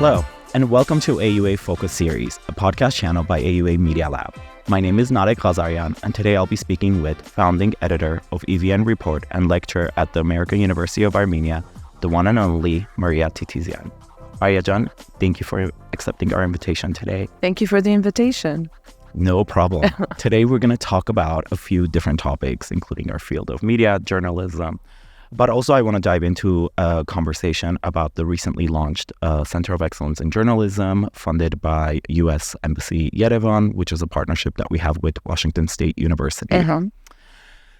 Hello, and welcome to AUA Focus Series, a podcast channel by AUA Media Lab. My name is Narek Ghazaryan, and today I'll be speaking with founding editor of EVN Report and lecturer at the American University of Armenia, the one and only Maria Titizian. Maria-Jan, thank you for accepting our invitation today. Thank you for the invitation. No problem. Today we're going to talk about a few different topics, including our field of media, journalism, but also I want to dive into a conversation about the recently launched Center of Excellence in Journalism, funded by U.S. Embassy Yerevan, which is a partnership that we have with Washington State University.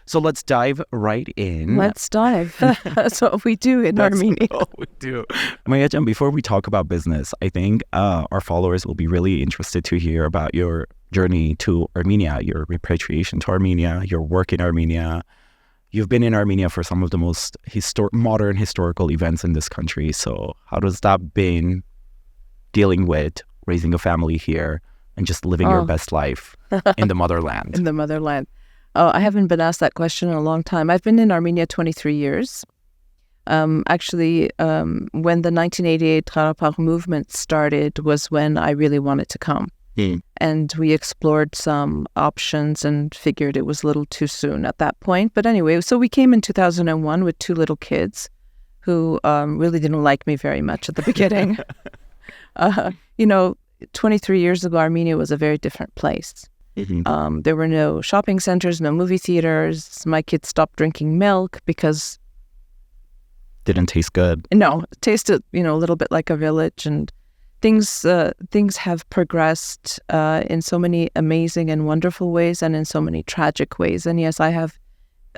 So let's dive right in. Let's dive. That's what we do in Armenia. That's what we do. Maria-Jan, before we talk about business, I think our followers will be really interested to hear about your journey to Armenia, your repatriation to Armenia, your work in Armenia. You've been in Armenia for some of the most modern historical events in this country. So how does that been dealing with raising a family here and just living your best life in the motherland? In the motherland. Oh, I haven't been asked that question in a long time. I've been in Armenia 23 years. When the 1988 Karabakh movement started was when I really wanted to come. And we explored some options and figured it was a little too soon at that point. But anyway, so we came in 2001 with two little kids who really didn't like me very much at the beginning. 23 years ago, Armenia was a very different place. There were no shopping centers, no movie theaters. My kids stopped drinking milk because... Didn't taste good. No, it tasted, a little bit like a village, and things have progressed in so many amazing and wonderful ways and in so many tragic ways. And yes, I have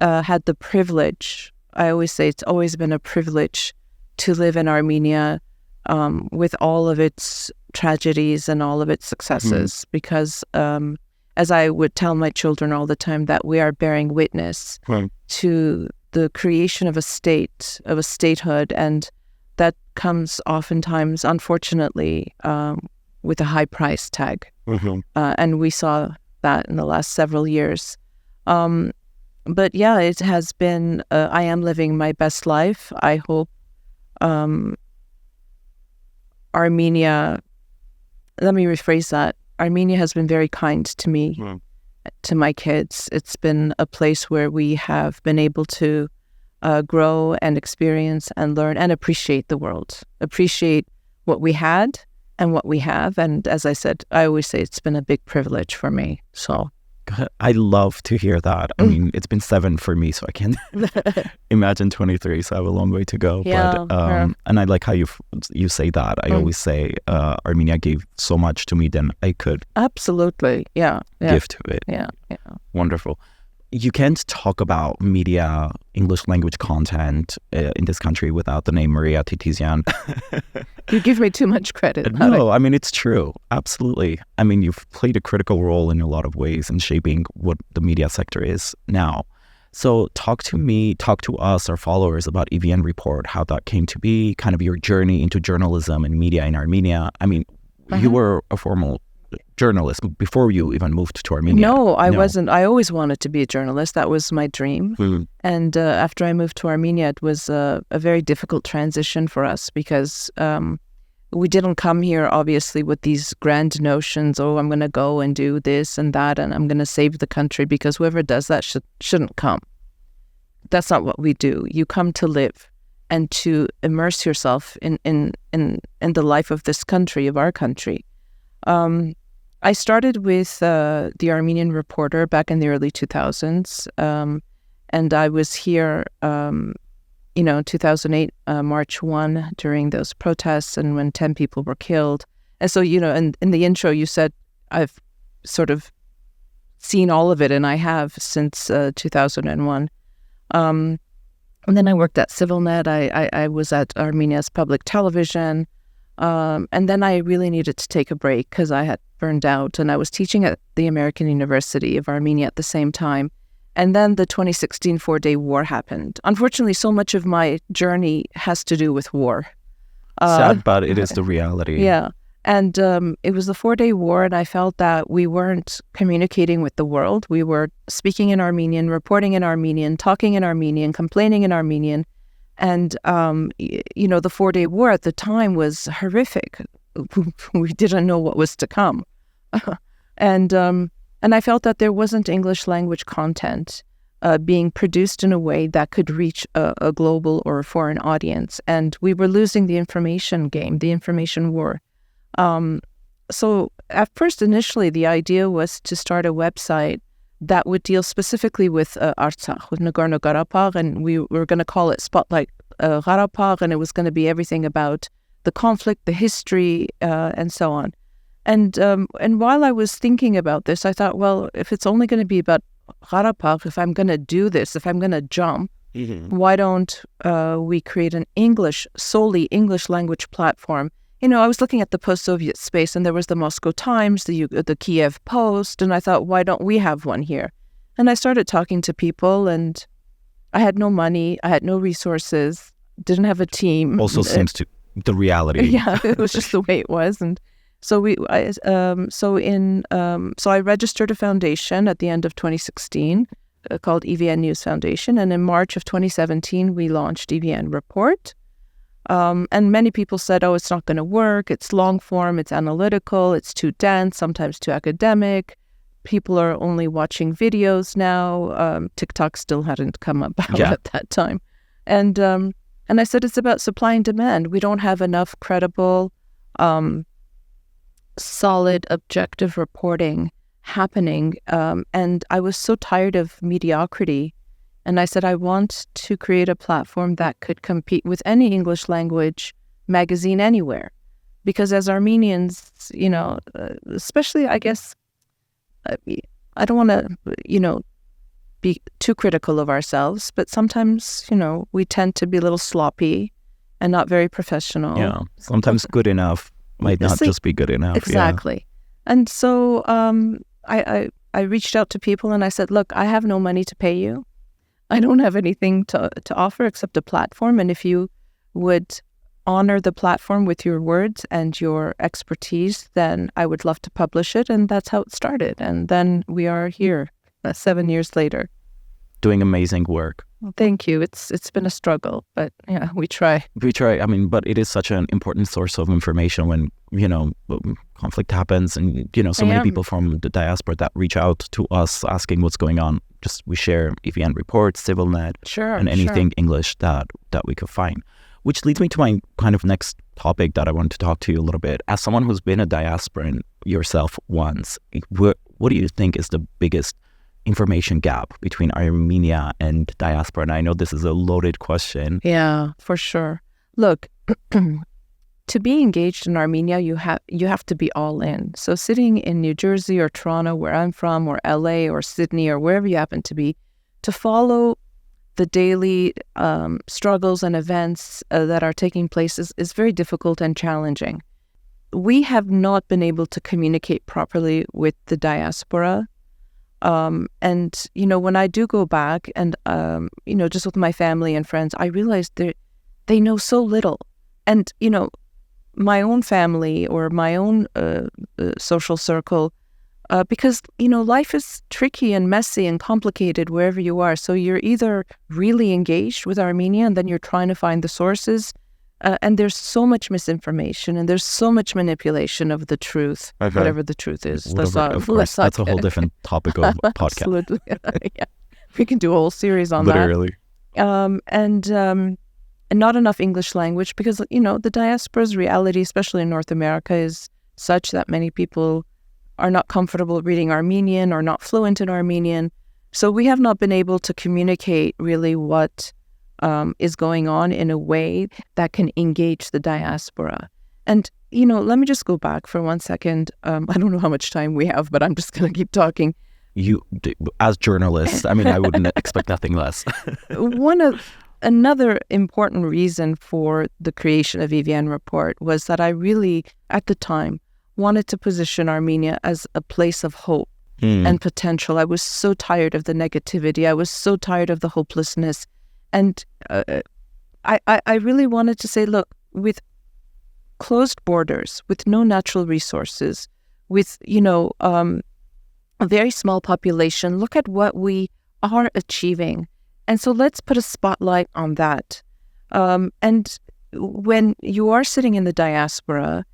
had the privilege, I always say it's always been a privilege to live in Armenia with all of its tragedies and all of its successes, because as I would tell my children all the time, that we are bearing witness to the creation of a state, of a statehood, and that comes oftentimes, unfortunately, with a high price tag. And we saw that in the last several years. But yeah, it has been, I am living my best life. I hope Armenia, let me rephrase that. Armenia has been very kind to me, to my kids. It's been a place where we have been able to grow and experience and learn and appreciate the world, appreciate what we had and what we have. And as I said, I always say it's been a big privilege for me. So I love to hear that. I mean, it's been 7 for me, so I can't imagine 23, so I have a long way to go. Yeah, but and I like how you say that. I always say Armenia gave so much to me than I could absolutely give to it. Yeah. Wonderful. You can't talk about media, English language content in this country without the name Maria Titizian. You give me too much credit. No, I mean, it's true. Absolutely. I mean, you've played a critical role in a lot of ways in shaping what the media sector is now. So talk to us, our followers, about EVN Report, how that came to be, kind of your journey into journalism and media in Armenia. I mean, you were a formal journalist before you even moved to Armenia. No, I wasn't. I always wanted to be a journalist. That was my dream. And after I moved to Armenia, it was a very difficult transition for us because we didn't come here, obviously, with these grand notions, I'm going to go and do this and that, and I'm going to save the country, because whoever does that shouldn't come. That's not what we do. You come to live and to immerse yourself in the life of this country, of our country. I started with the Armenian Reporter back in the early 2000s, and I was here, 2008, March 1, during those protests, and when 10 people were killed. And so, in the intro, you said I've sort of seen all of it, and I have since 2001. And then I worked at CivilNet. I was at Armenia's public television. And then I really needed to take a break because I had burned out, and I was teaching at the American University of Armenia at the same time. And then the 2016 4-day war happened. Unfortunately, so much of my journey has to do with war. Sad, but it is the reality. Yeah. And it was the 4-day war, and I felt that we weren't communicating with the world. We were speaking in Armenian, reporting in Armenian, talking in Armenian, complaining in Armenian, And, the 4-Day War at the time was horrific. We didn't know what was to come. And I felt that there wasn't English language content being produced in a way that could reach a global or a foreign audience. And we were losing the information game, the information war. So at first, initially, the idea was to start a website that would deal specifically with Artsakh, with Nagorno-Karabakh, and we were going to call it Spotlight Karabakh, and it was going to be everything about the conflict, the history, and so on. And while I was thinking about this, I thought, well, if it's only going to be about Karabakh, if I'm going to do this, if I'm going to jump, why don't we create an solely English language platform? I was looking at the post-Soviet space, and there was the Moscow Times, the Kiev Post, and I thought, why don't we have one here? And I started talking to people, and I had no money, I had no resources, didn't have a team. Also seems to the reality. Yeah, it was just the way it was, and so I registered a foundation at the end of 2016 called EVN News Foundation, and in March of 2017 we launched EVN Report. And many people said, oh, it's not going to work. It's long form. It's analytical. It's too dense, sometimes too academic. People are only watching videos now. TikTok still hadn't come about at that time. And I said, it's about supply and demand. We don't have enough credible, solid, objective reporting happening. And I was so tired of mediocrity. And I said, I want to create a platform that could compete with any English language magazine anywhere. Because as Armenians, especially, I guess, I don't want to, be too critical of ourselves, but sometimes, we tend to be a little sloppy and not very professional. Yeah, sometimes good enough might not just be good enough. Exactly. Yeah. And so I reached out to people and I said, look, I have no money to pay you. I don't have anything to offer except a platform. And if you would honor the platform with your words and your expertise, then I would love to publish it. And that's how it started. And then we are here 7 years later. Doing amazing work. Well, thank you. It's been a struggle, but yeah, we try. We try. I mean, but it is such an important source of information when, conflict happens and, so many people from the diaspora that reach out to us asking what's going on. Just we share EVN reports, CivilNet, and anything English that we could find. Which leads me to my kind of next topic that I wanted to talk to you a little bit. As someone who's been a diasporan yourself once, what do you think is the biggest information gap between Armenia and diaspora? And I know this is a loaded question. Yeah, for sure. Look, to be engaged in Armenia, you have to be all in. So sitting in New Jersey or Toronto, where I'm from, or LA or Sydney or wherever you happen to be, to follow the daily struggles and events that are taking place is very difficult and challenging. We have not been able to communicate properly with the diaspora. And, when I do go back and, just with my family and friends, I realize they know so little. And, my own family or my own social circle, because, life is tricky and messy and complicated wherever you are. So you're either really engaged with Armenia and then you're trying to find the sources. And there's so much misinformation and there's so much manipulation of the truth, whatever the truth is. That's a whole different topic of podcast. Absolutely. Yeah. We can do a whole series on Literally. that. And not enough English language because, the diaspora's reality, especially in North America, is such that many people are not comfortable reading Armenian or not fluent in Armenian. So we have not been able to communicate really what is going on in a way that can engage the diaspora. And, let me just go back for 1 second. I don't know how much time we have, but I'm just going to keep talking. You, as journalists, I mean, I wouldn't expect nothing less. Another important reason for the creation of EVN Report was that I really, at the time, wanted to position Armenia as a place of hope and potential. I was so tired of the negativity. I was so tired of the hopelessness. And I really wanted to say, look, with closed borders, with no natural resources, with, a very small population, look at what we are achieving. And so let's put a spotlight on that. And when you are sitting in the diaspora,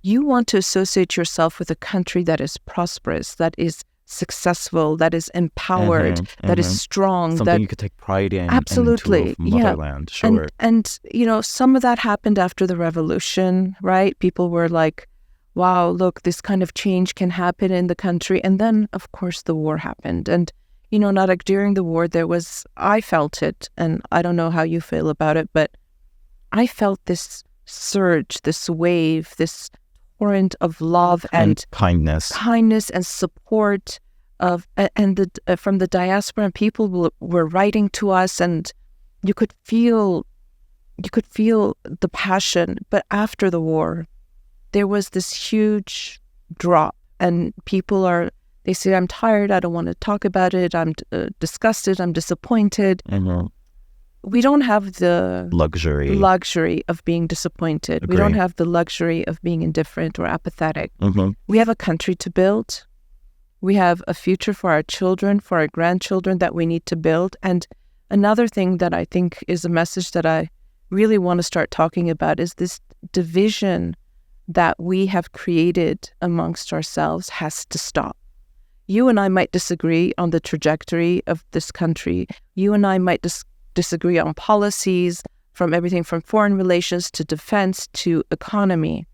you want to associate yourself with a country that is prosperous, that is successful, that is empowered, that is strong. Something you could take pride in. Absolutely. Into motherland, sure. And, some of that happened after the revolution, right? People were like, wow, look, this kind of change can happen in the country. And then, of course, the war happened. And, Narek, during the war, I felt it, and I don't know how you feel about it, but I felt this surge, this wave, this torrent of love and kindness and support from the diaspora, and people were writing to us, and you could feel the passion. But after the war, there was this huge drop, and they say, I'm tired, I don't want to talk about it, I'm disgusted, I'm disappointed. We don't have the luxury of being disappointed. Agree. We don't have the luxury of being indifferent or apathetic. We have a country to build. We have a future for our children, for our grandchildren that we need to build. And another thing that I think is a message that I really want to start talking about is this division that we have created amongst ourselves has to stop. You and I might disagree on the trajectory of this country. You and I might disagree on policies, from everything from foreign relations to defense to economy.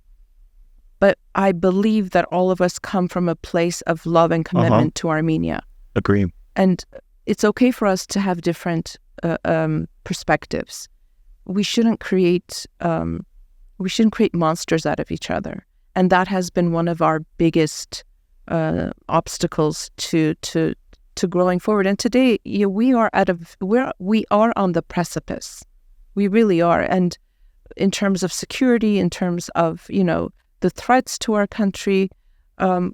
But I believe that all of us come from a place of love and commitment to Armenia. Agree. And it's okay for us to have different perspectives. We shouldn't create monsters out of each other. And that has been one of our biggest obstacles to growing forward. And today, we are on the precipice. We really are. And in terms of security, in terms of the threats to our country,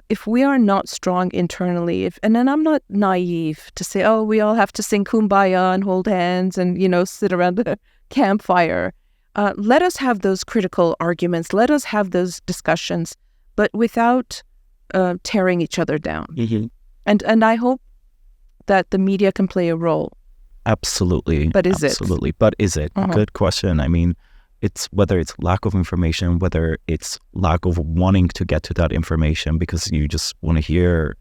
if we are not strong internally, and then I'm not naive to say, oh, we all have to sing Kumbaya and hold hands and sit around the campfire. Let us have those critical arguments. Let us have those discussions, but without tearing each other down. And I hope that the media can play a role. Absolutely. But is it? Absolutely. But is it? Good question. I mean, it's whether it's lack of information, whether it's lack of wanting to get to that information because you just want to hear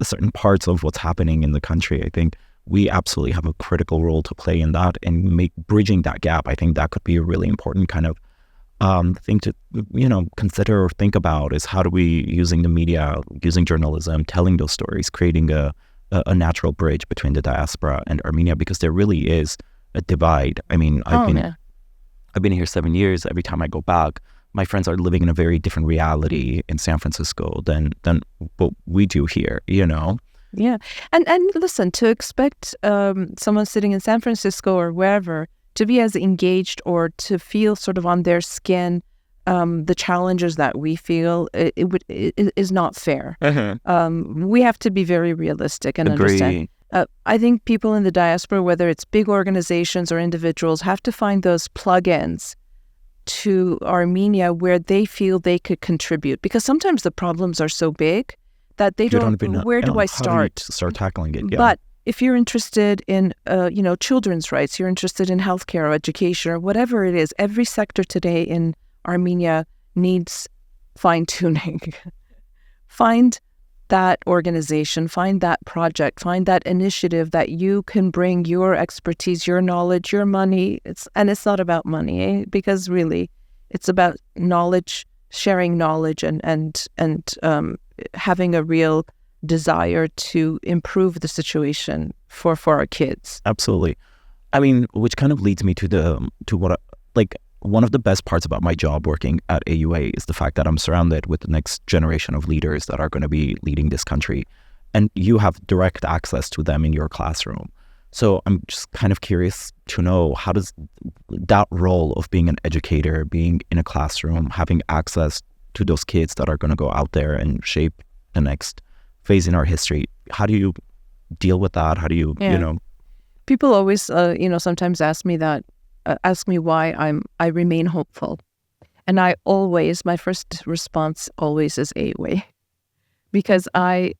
certain parts of what's happening in the country. I think we absolutely have a critical role to play in that, and bridging that gap. I think that could be a really important kind of thing to consider or think about, is how do we, using the media, using journalism, telling those stories, creating a natural bridge between the diaspora and Armenia, because there really is a divide. I mean, I've been here 7 years. Every time I go back, my friends are living in a very different reality in San Francisco than what we do here, Yeah. And listen, to expect someone sitting in San Francisco or wherever to be as engaged or to feel sort of on their skin the challenges that we feel, it is not fair. We have to be very realistic and understand. I think people in the diaspora, whether it's big organizations or individuals, have to find those plug-ins to Armenia where they feel they could contribute. Because sometimes the problems are so big that they don't know, where do I start? How do you start tackling it? Yeah. But if you're interested in, children's rights, you're interested in healthcare or education or whatever it is, every sector today in Armenia needs fine-tuning. Find that organization, find that project, find that initiative that you can bring your expertise, your knowledge, your money. It's not about money, because really it's about knowledge, sharing knowledge and having a real desire to improve the situation for our kids. Absolutely. I mean, which kind of leads me to what one of the best parts about my job working at AUA is the fact that I'm surrounded with the next generation of leaders that are going to be leading this country, and you have direct access to them in your classroom. So I'm just kind of curious to know, how does that role of being an educator, being in a classroom, having access to those kids that are going to go out there and shape the next phase in our history, how do you deal with that? How do you, People always, sometimes ask me why I remain hopeful. And my first response always is AUA. Because I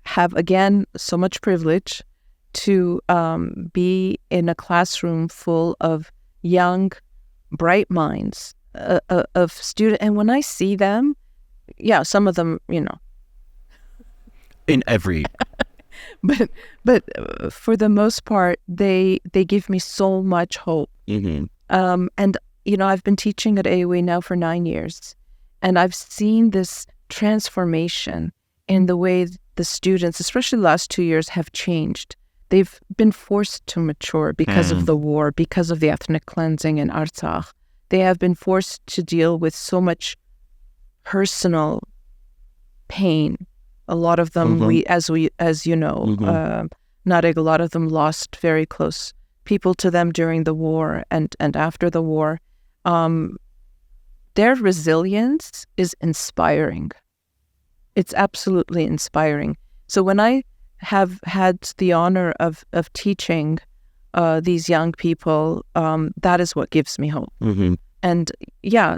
have, again, so much privilege to be in a classroom full of young, bright minds of students. And when I see them, some of them, In every... but for the most part, they give me so much hope. Mm-hmm. And, I've been teaching at AUA now for 9 years, and I've seen this transformation in the way the students, especially the last 2 years, have changed. They've been forced to mature because of the war, because of the ethnic cleansing in Artsakh. They have been forced to deal with so much personal pain. A lot of them, as you know, Narek, a lot of them lost very close people to them during the war and after the war. Their resilience is inspiring. It's absolutely inspiring. So when I have had the honor of teaching these young people, that is what gives me hope. Mm-hmm. And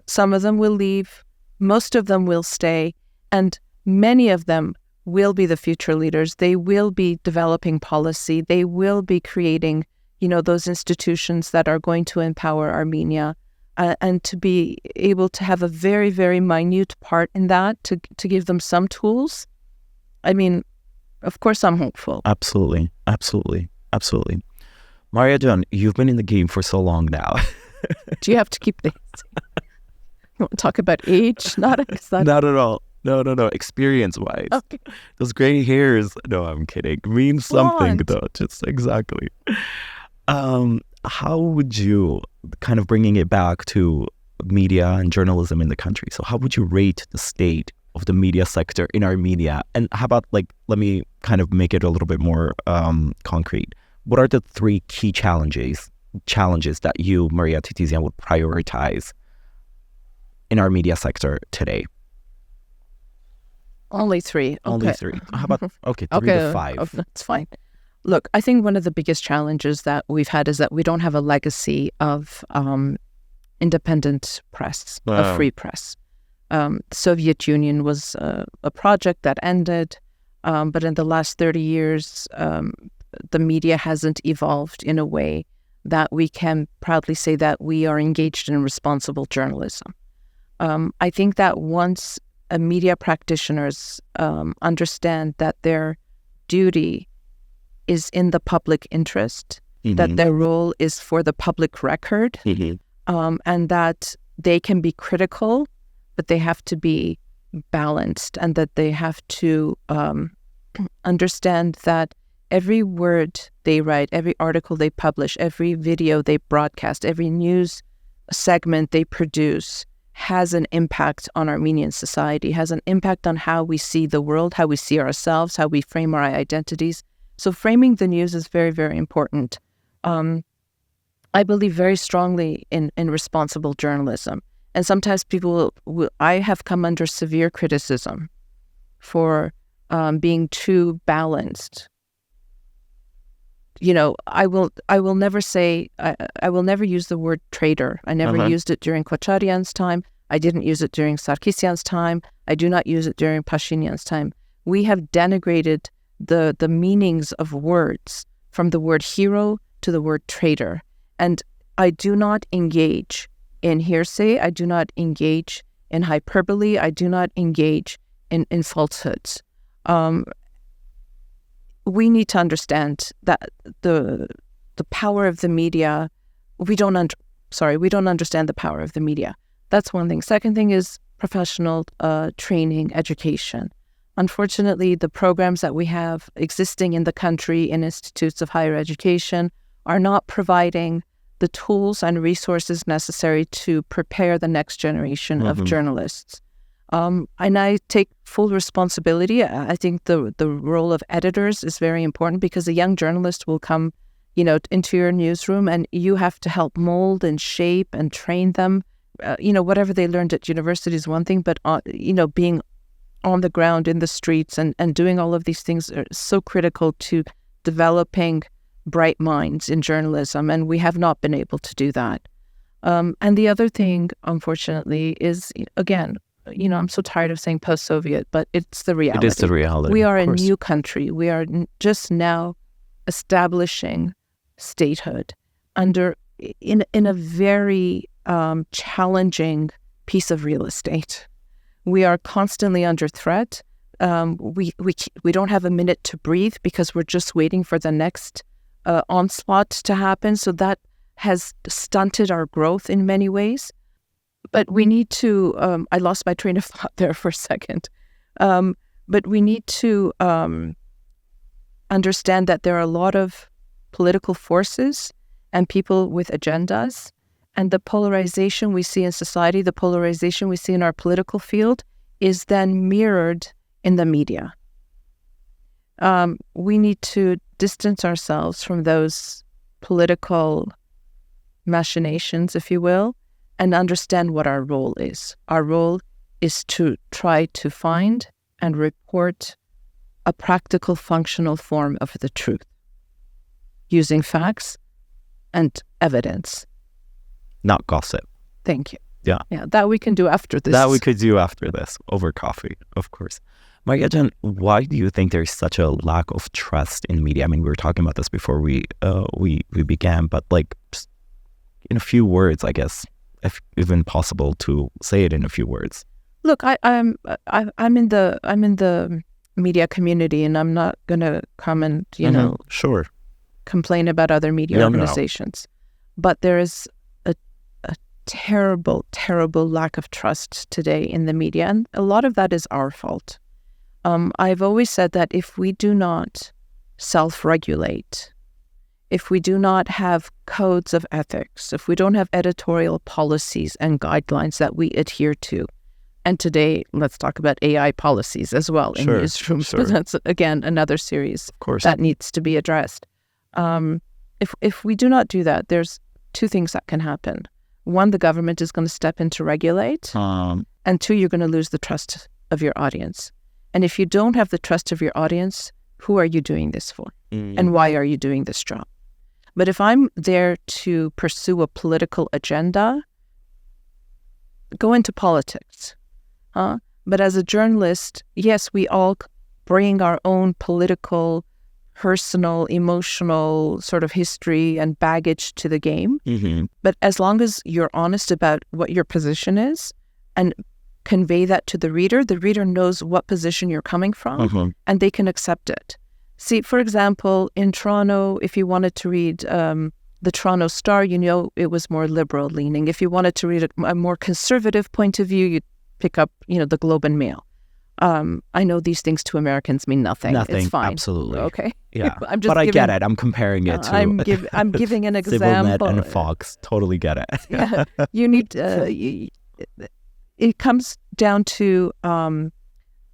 some of them will leave, most of them will stay, and many of them will be the future leaders. They will be developing policy. They will be creating, those institutions that are going to empower Armenia, and to be able to have a very, very minute part in that, to give them some tools. I mean, of course, I'm hopeful. Absolutely. Maria John, you've been in the game for so long now. Do you have to keep things? You want to talk about age? Not at all. No. Experience-wise. Okay. Those gray hairs. No, I'm kidding. Means something, though. Just exactly. How would you, kind of bringing it back to media and journalism in the country, so how would you rate the state of the media sector in Armenia? And how about, let me kind of make it a little bit more concrete. What are the 3 key challenges that you, Maria Titizian, would prioritize in our media sector today? Only 3. Okay. Only 3. How about, 3 to 5? Okay, that's fine. Look, I think one of the biggest challenges that we've had is that we don't have a legacy of independent press, a free press. The Soviet Union was a project that ended, but in the last 30 years, the media hasn't evolved in a way that we can proudly say that we are engaged in responsible journalism. I think that once media practitioners understand that their duty is in the public interest, that their role is for the public record, and that they can be critical, but they have to be balanced, and that they have to understand that every word they write, every article they publish, every video they broadcast, every news segment they produce has an impact on Armenian society, has an impact on how we see the world, how we see ourselves, how we frame our identities. So framing the news is very, very important. I believe very strongly in responsible journalism. And sometimes I have come under severe criticism for being too balanced. I will never say, I will never use the word traitor. I never used it during Ghazaryan's time. I didn't use it during Sarkisyan's time. I do not use it during Pashinyan's time. We have denigrated the meanings of words, from the word hero to the word traitor. And I do not engage in hearsay. I do not engage in hyperbole. I do not engage in falsehoods. We need to understand that the power of the media, we don't understand the power of the media. That's one thing. Second thing is professional training, education. Unfortunately, the programs that we have existing in the country in institutes of higher education are not providing the tools and resources necessary to prepare the next generation of journalists. And I take full responsibility. I think the role of editors is very important, because a young journalist will come, into your newsroom, and you have to help mold and shape and train them. Whatever they learned at university is one thing, but being on the ground in the streets and doing all of these things are so critical to developing bright minds in journalism, and we have not been able to do that. And the other thing, unfortunately, is, again, I'm so tired of saying post-Soviet, but it's the reality. It is the reality. We are a new country. We are just now establishing statehood under in a very challenging piece of real estate. We are constantly under threat. We don't have a minute to breathe because we're just waiting for the next onslaught to happen. So that has stunted our growth in many ways. But we need to, I lost my train of thought there for a second. But we need to understand that there are a lot of political forces and people with agendas. And the polarization we see in society, the polarization we see in our political field is then mirrored in the media. We need to distance ourselves from those political machinations, if you will, and understand what our role is. Our role is to try to find and report a practical, functional form of the truth using facts and evidence. Not gossip. Thank you. Yeah. Yeah, that we can do after this. That we could do after this, over coffee, of course. Maria, why do you think there's such a lack of trust in media? I mean, we were talking about this before we began, but like in a few words, I guess, if even possible to say it in a few words. Look, I'm in the media community, and I'm not going to comment, sure, complain about other media organizations. No. But there is a terrible, terrible lack of trust today in the media, and a lot of that is our fault. I've always said that if we do not self-regulate, if we do not have codes of ethics, if we don't have editorial policies and guidelines that we adhere to, and today let's talk about AI policies as well in newsrooms. Sure. But that's, again, another series of course that needs to be addressed. If we do not do that, there's two things that can happen. One, the government is going to step in to regulate. And two, you're going to lose the trust of your audience. And if you don't have the trust of your audience, who are you doing this for? And why are you doing this job? But if I'm there to pursue a political agenda, go into politics. But as a journalist, yes, we all bring our own political, personal, emotional sort of history and baggage to the game. Mm-hmm. But as long as you're honest about what your position is and convey that to the reader knows what position you're coming from, and they can accept it. See, for example, in Toronto, if you wanted to read the Toronto Star, it was more liberal leaning. If you wanted to read a more conservative point of view, you'd pick up, the Globe and Mail. I know these things to Americans mean nothing. It's fine. Absolutely. Okay. Yeah. I get it. I'm comparing it to. I'm giving an example. CivilNet and Fox. Totally get it. Yeah. You need. It comes down to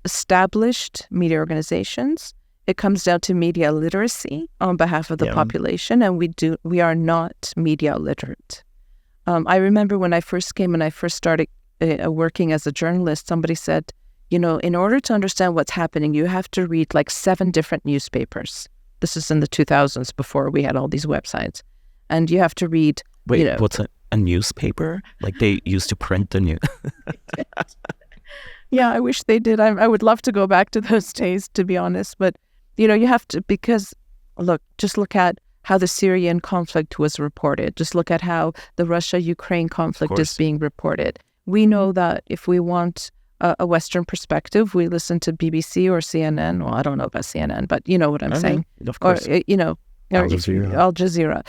established media organizations. It comes down to media literacy on behalf of the population, and we are not media literate. I remember when I first came and I first started working as a journalist, somebody said, in order to understand what's happening, you have to read like 7 different newspapers. This is in the 2000s before we had all these websites. And you have to read... Wait, what's a newspaper? Like they used to print the news? Yeah, I wish they did. I would love to go back to those days, to be honest. But, you have to, because, just look at how the Syrian conflict was reported. Just look at how the Russia-Ukraine conflict is being reported. We know that if we want a Western perspective, we listen to BBC or CNN. Well, I don't know about CNN, but you know what I'm saying. Of course. Or, Al Jazeera.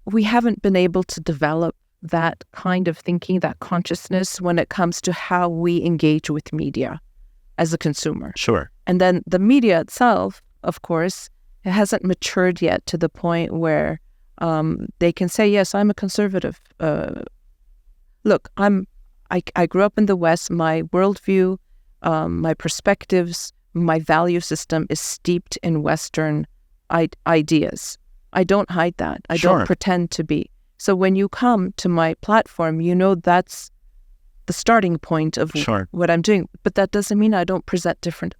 We haven't been able to develop that kind of thinking, that consciousness when it comes to how we engage with media as a consumer. Sure. And then the media itself, of course, it hasn't matured yet to the point where they can say, yes, I'm a conservative. Look, I grew up in the West. My worldview, my perspectives, my value system is steeped in Western ideas. I don't hide that. I don't pretend to be. So when you come to my platform, that's the starting point of what I'm doing. But that doesn't mean I don't present different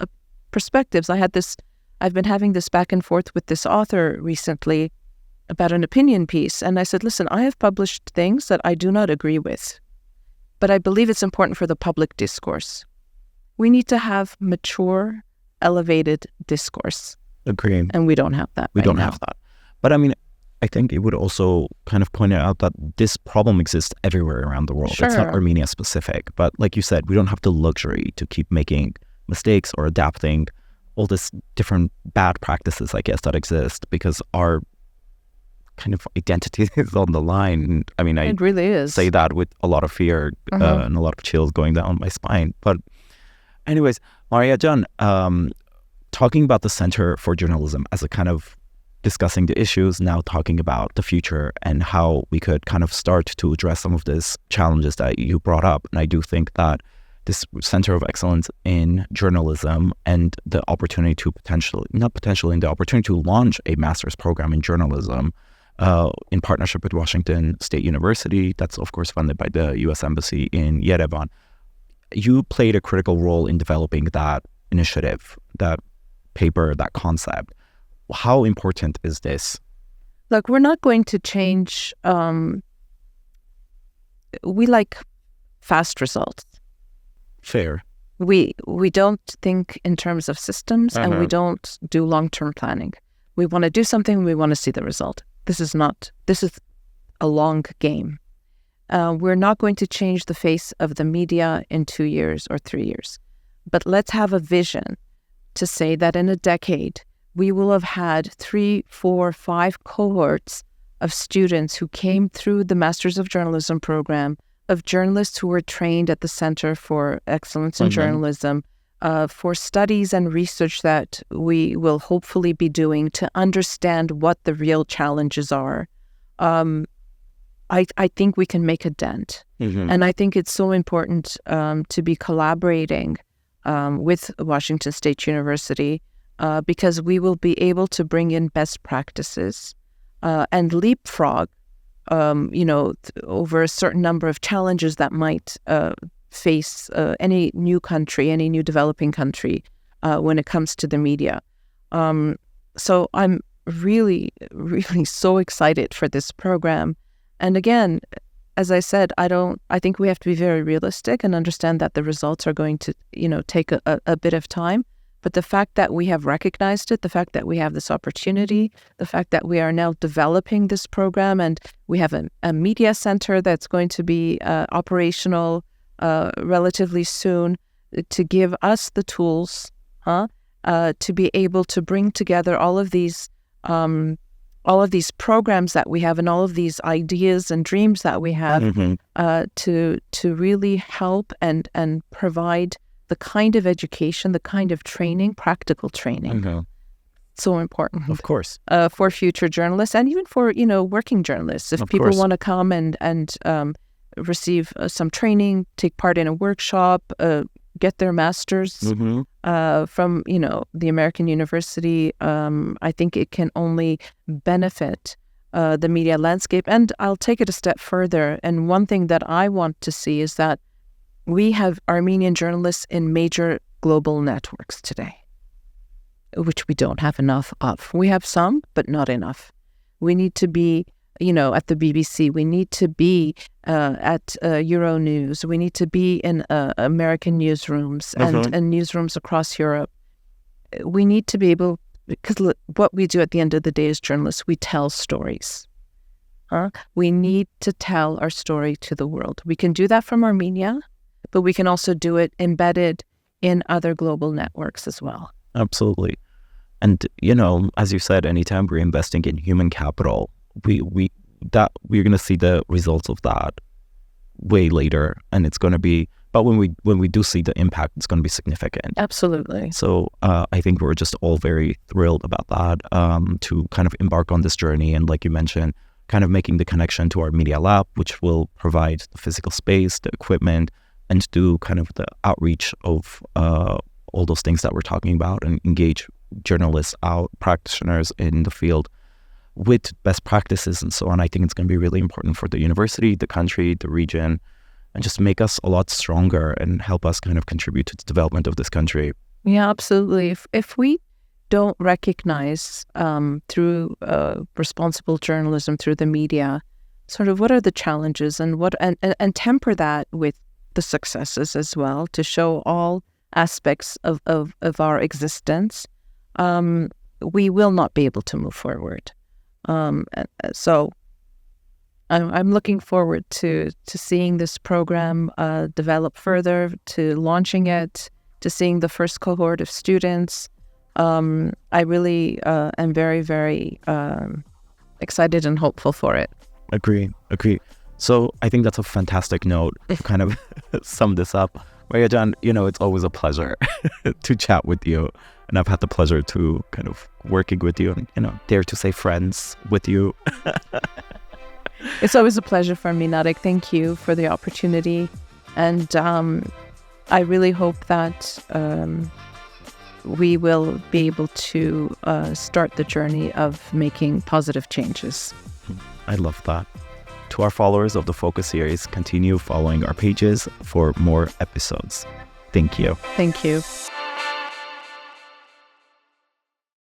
perspectives. I've been having this back and forth with this author recently about an opinion piece. And I said, listen, I have published things that I do not agree with, but I believe it's important for the public discourse. We need to have mature, elevated discourse. Agreed. And we don't have that. We don't have that. But I mean, I think it would also kind of point out that this problem exists everywhere around the world. Sure. It's not Armenia specific. But like you said, we don't have the luxury to keep making mistakes or adapting all this different bad practices, I guess, that exist, because our kind of identity is on the line. I mean, it really is. Say that with a lot of fear and a lot of chills going down my spine. But anyways, Maria Can, talking about the Center for Journalism as a kind of discussing the issues, now talking about the future and how we could kind of start to address some of these challenges that you brought up. And I do think that this Center of Excellence in Journalism and the opportunity to the opportunity to launch a master's program in journalism in partnership with Washington State University, that's of course funded by the U.S. Embassy in Yerevan. You played a critical role in developing that initiative, that paper, that concept. How important is this? Look, we're not going to change. We like fast results. Fair. We don't think in terms of systems, and we don't do long-term planning. We want to do something, we want to see the result. This is a long game. We're not going to change the face of the media in 2 years or 3 years. But let's have a vision to say that in a decade, we will have had 3, 4, 5 cohorts of students who came through the Masters of Journalism program, of journalists who were trained at the Center for Excellence in Journalism, for studies and research that we will hopefully be doing to understand what the real challenges are. I think we can make a dent. And I think it's so important to be collaborating with Washington State University because we will be able to bring in best practices and leapfrog over a certain number of challenges that might face any new country, any new developing country when it comes to the media. So I'm really, really so excited for this program. And again, as I said, I think we have to be very realistic and understand that the results are going to, take a bit of time. But the fact that we have recognized it, the fact that we have this opportunity, the fact that we are now developing this program and we have a media center that's going to be operational relatively soon to give us the tools to be able to bring together all of these programs that we have and all of these ideas and dreams that we have to really help and provide the kind of education, the kind of training, practical training. So important. Of course. For future journalists and even for, working journalists. If people want to come and receive some training, take part in a workshop, get their master's from, the American University, I think it can only benefit the media landscape. And I'll take it a step further. And one thing that I want to see is that we have Armenian journalists in major global networks today, which we don't have enough of. We have some, but not enough. We need to be, at the BBC. We need to be at Euronews. We need to be in American newsrooms and newsrooms across Europe. We need to be able, because what we do at the end of the day as journalists, we tell stories. We need to tell our story to the world. We can do that from Armenia, but we can also do it embedded in other global networks as well. Absolutely. And, as you said, anytime we're investing in human capital, we're going to see the results of that way later. And it's going to be, but when we do see the impact, it's going to be significant. Absolutely. So I think we're just all very thrilled about that, to kind of embark on this journey. And like you mentioned, kind of making the connection to our media lab, which will provide the physical space, the equipment, and do kind of the outreach of all those things that we're talking about and engage journalists, practitioners in the field with best practices and so on. I think it's going to be really important for the university, the country, the region, and just make us a lot stronger and help us kind of contribute to the development of this country. Yeah, absolutely. If we don't recognize through responsible journalism, through the media, sort of what are the challenges and temper that with the successes as well, to show all aspects of our existence, we will not be able to move forward. So I'm looking forward to seeing this program develop further, to launching it, to seeing the first cohort of students. I really am very, very excited and hopeful for it. Agree. So I think that's a fantastic note to kind of sum this up. Mariajan, it's always a pleasure to chat with you. And I've had the pleasure to kind of working with you and, dare to say friends with you. It's always a pleasure for me, Narek. Thank you for the opportunity. And I really hope that we will be able to start the journey of making positive changes. I love that. To our followers of the Focus series, continue following our pages for more episodes. Thank you. Thank you.